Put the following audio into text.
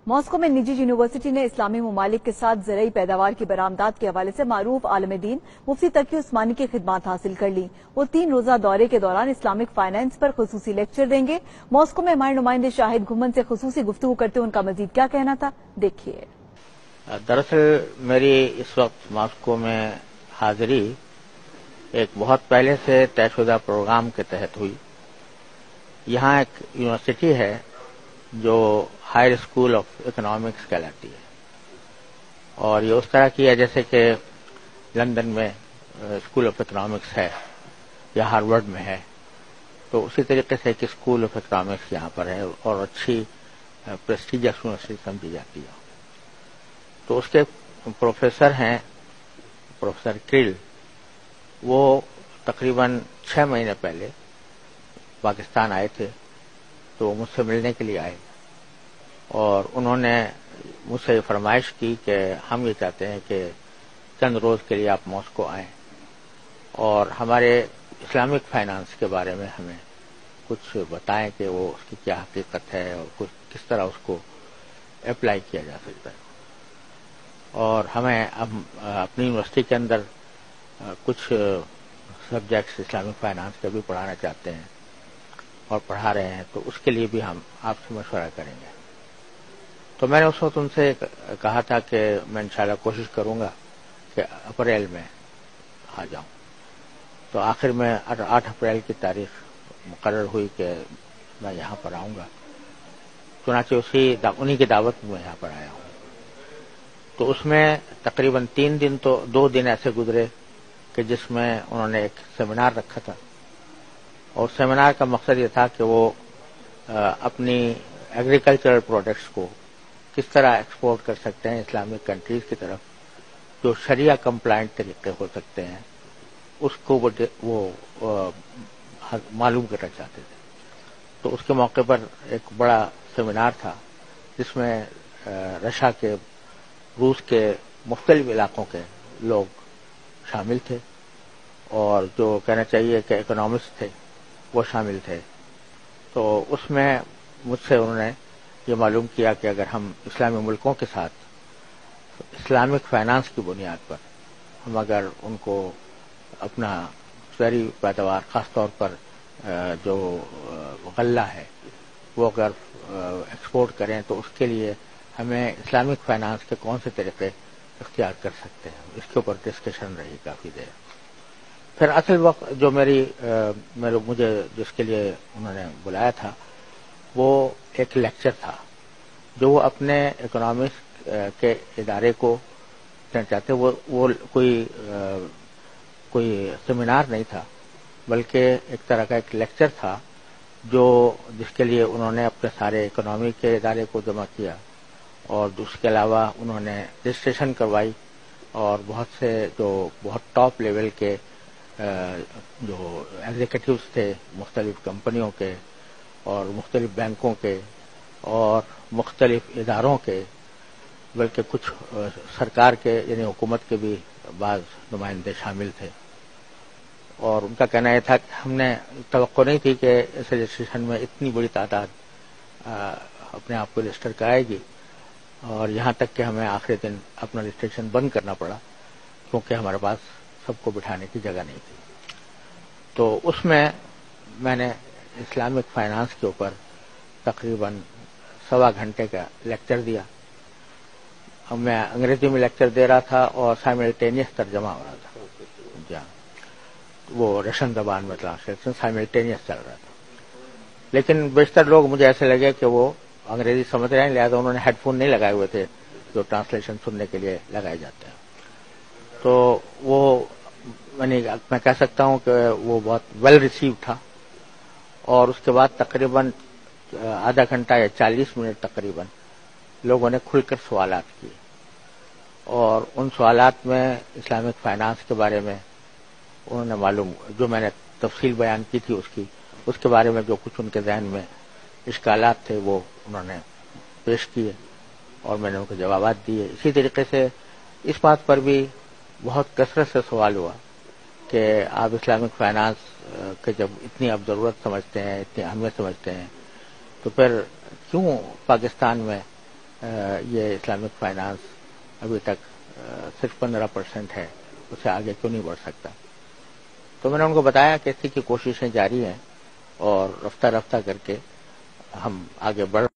Moscow में निजी university ने इस्लामी ममालिक के साथ ज़रई पैदावार की बरामदात के हवाले से मारूफ आलम दीन मुफ्ती तकी उस्मानी की खिदमात हासिल कर ली। वो 3 रोजा दौरे के दौरान इस्लामिक फाइनेंस पर खुसूसी लेक्चर देंगे। मॉस्को में हमारे नुमाइंदे शाहिद घुमन से खुसूसी गुफ्तगू करते उनका मजीद क्या कहना था, देखिए। दरअसल मेरी इस वक्त मॉस्को में हाजिरी एक बहुत पहले से तयशुदा प्रोग्राम के तहत हुई। यहाँ एक यूनिवर्सिटी है जो हायर स्कूल ऑफ इकोनॉमिक्स कहलाती है, और ये उस तरह की है जैसे कि लंदन में स्कूल ऑफ इकोनॉमिक्स है या हार्वर्ड में है, तो उसी तरीके से एक स्कूल ऑफ इकोनॉमिक्स यहाँ पर है और अच्छी प्रेस्टिजियस यूनिवर्सिटी समझी जाती है। तो उसके प्रोफेसर हैं प्रोफेसर क्रिल, वो तकरीबन 6 महीने पहले पाकिस्तान आए थे, तो मुझसे मिलने के लिए आए और उन्होंने मुझसे फरमाइश की कि हम ये चाहते हैं कि चंद रोज के लिए आप मॉस्को आएं और हमारे इस्लामिक फाइनेंस के बारे में हमें कुछ बताएं कि वो उसकी क्या हकीकत है और कुछ किस तरह उसको अप्लाई किया जा सकता है। और हमें अब अपनी यूनिवर्सिटी के अंदर कुछ सब्जेक्ट्स इस्लामिक फाइनेंस के भी पढ़ाना चाहते हैं और पढ़ा रहे हैं, तो उसके लिए भी हम आपसे मशवरा करेंगे। तो मैंने उस वक्त उनसे कहा था कि मैं इंशाल्लाह कोशिश करूंगा कि अप्रैल में आ जाऊं। तो आखिर में 8 अप्रैल की तारीख मुकर्रर हुई कि मैं यहाँ पर आऊंगा। चुनांचे उन्हीं की दावत में यहाँ पर आया हूँ। तो उसमें तकरीबन 3 दिन, तो 2 दिन ऐसे गुजरे कि जिसमें उन्होंने एक सेमिनार रखा था, और सेमिनार का मकसद ये था कि वो अपनी एग्रीकल्चरल प्रोडक्ट्स को किस तरह एक्सपोर्ट कर सकते हैं इस्लामिक कंट्रीज की तरफ, जो शरिया कंप्लायंट तरीके हो सकते हैं, उसको वो मालूम करना चाहते थे। तो उसके मौके पर एक बड़ा सेमिनार था जिसमें रशिया के, रूस के मुख्तलिफ इलाकों के लोग शामिल थे और जो कहना चाहिए कि इकोनॉमिस्ट थे वो शामिल थे। तो उसमें मुझसे उन्होंने ये मालूम किया कि अगर हम इस्लामी मुल्कों के साथ इस्लामिक फाइनेंस की बुनियाद पर हम अगर उनको अपना शहरी पैदावार, खासतौर पर जो गल्ला है वो अगर एक्सपोर्ट करें, तो उसके लिए हमें इस्लामिक फाइनेंस के कौन से तरीके इख्तियार कर सकते हैं। इसके ऊपर डिस्कशन रही काफी देर। फिर असल वक्त जो मुझे जिसके लिए उन्होंने बुलाया था वो एक लेक्चर था जो वो अपने इकोनॉमिक्स के इदारे को चाहते। वो कोई सेमिनार नहीं था, बल्कि एक तरह का एक लेक्चर था जिसके लिए उन्होंने अपने सारे इकोनॉमी के इदारे को जमा किया, और उसके अलावा उन्होंने रजिस्ट्रेशन करवाई और बहुत से जो बहुत टॉप लेवल के जो एग्जीक्यूटिव्स थे मुख्तलिफ कंपनियों के और मुख्तलिफ बैंकों के और मुख्तलिफ इदारों के, बल्कि कुछ सरकार के यानी हुकूमत के भी बाज़ नुमाइंदे शामिल थे। और उनका कहना यह था कि हमने तवक्को नहीं थी कि इस रजिस्ट्रेशन में इतनी बड़ी तादाद अपने आप को रजिस्टर कराएगी, और यहाँ तक कि हमें आखिरी दिन अपना रजिस्ट्रेशन बंद करना पड़ा क्योंकि हमारे पास सबको बिठाने की जगह नहीं थी। तो उसमें मैंने इस्लामिक फाइनेंस के ऊपर तकरीबन 1.25 घंटे का लेक्चर दिया। अब मैं अंग्रेजी में लेक्चर दे रहा था और साइमल्टेनियस तर्जमा हो रहा था, जहाँ वो रशियन ज़बान में ट्रांसलेशन साइमल्टेनियस चल रहा था। लेकिन बेशतर लोग मुझे ऐसे लगे कि वो अंग्रेजी समझ रहे हैं, लिहाजा उन्होंने हेडफोन नहीं लगाए हुए थे जो ट्रांसलेशन सुनने के लिए लगाए जाते हैं। तो वो मैं कह सकता हूं कि वो बहुत वेल रिसीव था। और उसके बाद तकरीबन आधा घंटा या 40 मिनट तकरीबन लोगों ने खुलकर सवालात किए, और उन सवालात में इस्लामिक फाइनेंस के बारे में उन्होंने मालूम, जो मैंने तफसील बयान की थी उसके बारे में जो कुछ उनके जहन में इश्कालात थे वो उन्होंने पेश किए और मैंने उनको जवाबात दिए। इसी तरीके से इस बात पर भी बहुत कसरत से सवाल हुआ कि आप इस्लामिक फाइनेंस के जब इतनी आप ज़रूरत समझते हैं, इतनी अहमियत समझते हैं, तो फिर क्यों पाकिस्तान में یہ اسلامک فائنانس ابھی تک صرف 15% ہے، اسے آگے کیوں نہیں بڑھ سکتا؟ تو میں نے ان کو بتایا کہ اس کی کوششیں جاری ہیں اور رفتہ رفتہ کر کے ہم آگے بڑھ